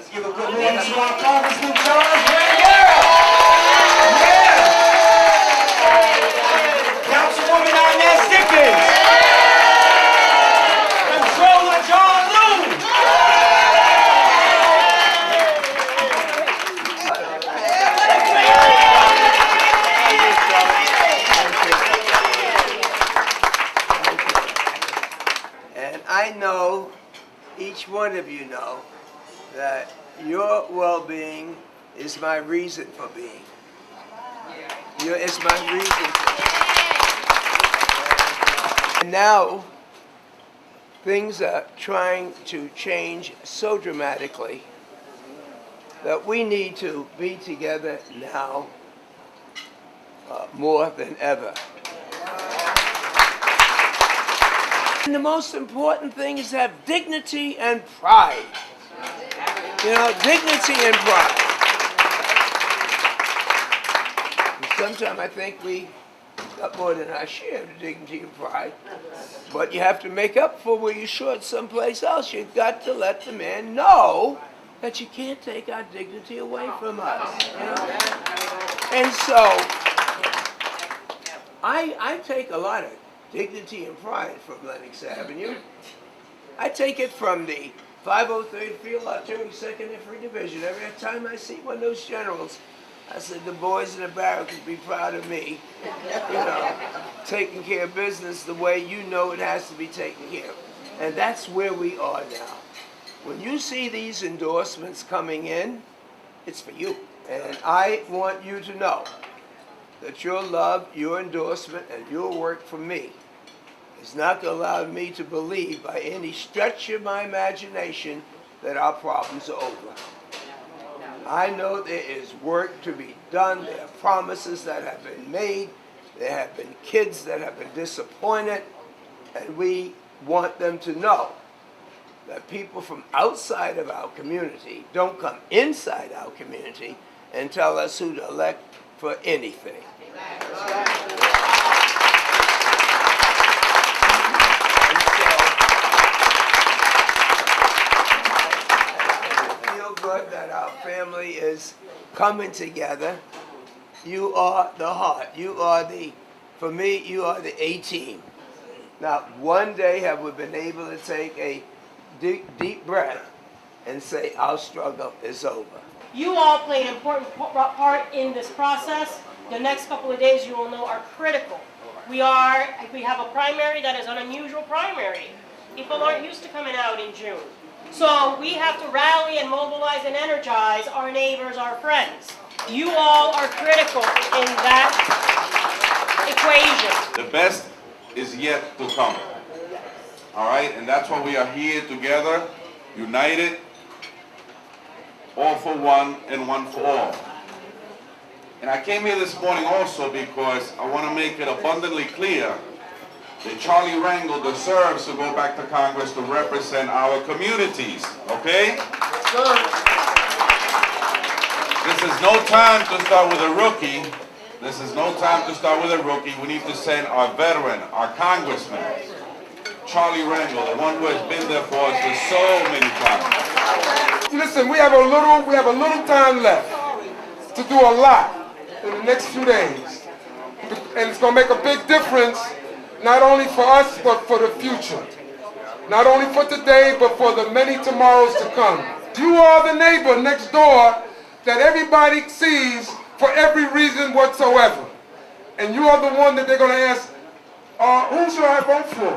Let's give a good hand to our Congressman Rangel. Yeah. Councilwoman Inez Dickens. Controller John Loon. And I know, each one of you know, that your well-being is my reason for being. It's my reason for being. And now, things are trying to change so dramatically that we need to be together now more than ever. And the most important thing is to have dignity and pride. You know, dignity and pride. And sometimes I think we got more than our share of dignity and pride. But you have to make up for where you're short someplace else. You've got to let the man know that you can't take our dignity away from us. You know? And so, I take a lot of dignity and pride from Lenox Avenue. I take it from the 503rd Field Artillery 2nd Infantry Division. Every time I see one of those generals, I said, the boys in the barracks would be proud of me, you know, taking care of business the way you know it has to be taken care of. And that's where we are now. When you see these endorsements coming in, it's for you. And I want you to know that your love, your endorsement, and your work for me is not going to allow me to believe by any stretch of my imagination that our problems are over. I know there is work to be done. There are promises that have been made. There have been kids that have been disappointed. And we want them to know that people from outside of our community don't come inside our community and tell us who to elect for anything. That our family is coming together. You are the heart. You are for me, you are the A-team. Not one day have we been able to take a deep breath and say our struggle is over. You all play an important part in this process. The next couple of days, you will know, are critical. We have a primary that is an unusual primary. People aren't used to coming out in June. So we have to rally and mobilize and energize our neighbors, our friends. You all are critical in that equation. The best is yet to come. All right? And that's why we are here together, united, all for one and one for all. And I came here this morning also because I want to make it abundantly clear that Charlie Rangel deserves to go back to Congress to represent our communities, okay? This is no time to start with a rookie. This is no time to start with a rookie. We need to send our veteran, our congressman, Charlie Rangel, the one who has been there for us for so many times. Listen, we have a little time left to do a lot in the next few days. And it's going to make a big difference, not only for us, but for the future. Not only for today, but for the many tomorrows to come. You are the neighbor next door that everybody sees for every reason whatsoever. And you are the one that they're going to ask, who should I vote for?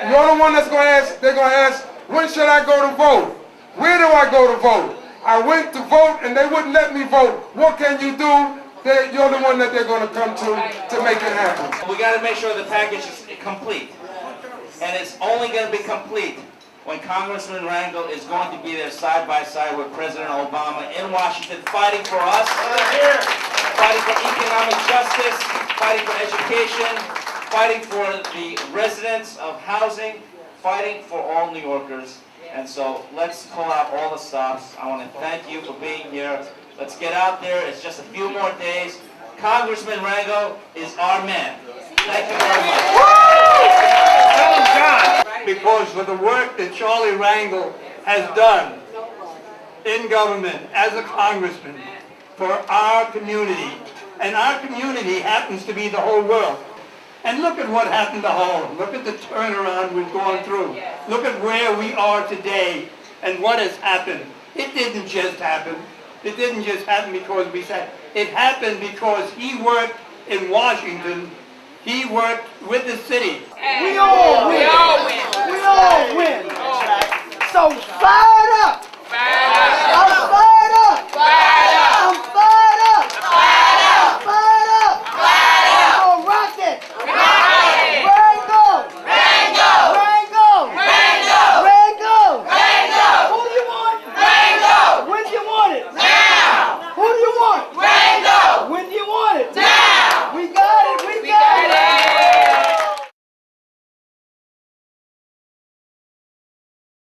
You're the one that's going to ask, they're going to ask, when should I go to vote? Where do I go to vote? I went to vote and they wouldn't let me vote. What can you do? You're the one that they're going to come to make it happen. We got to make sure the package is complete. And it's only going to be complete when Congressman Rangel is going to be there side by side with President Obama in Washington, fighting for us, fighting for economic justice, fighting for education, fighting for the residents of housing, fighting for all New Yorkers. And so let's pull out all the stops. I want to thank you for being here. Let's get out there. It's just a few more days. Congressman Rangel is our man. Thank you very much. Because for the work that Charlie Rangel has done in government as a congressman for our community. And our community happens to be the whole world. And look at what happened to Harlem. Look at the turnaround we've gone through. Look at where we are today and what has happened. It didn't just happen. It didn't just happen because we said. It happened because he worked in Washington. He worked with the city.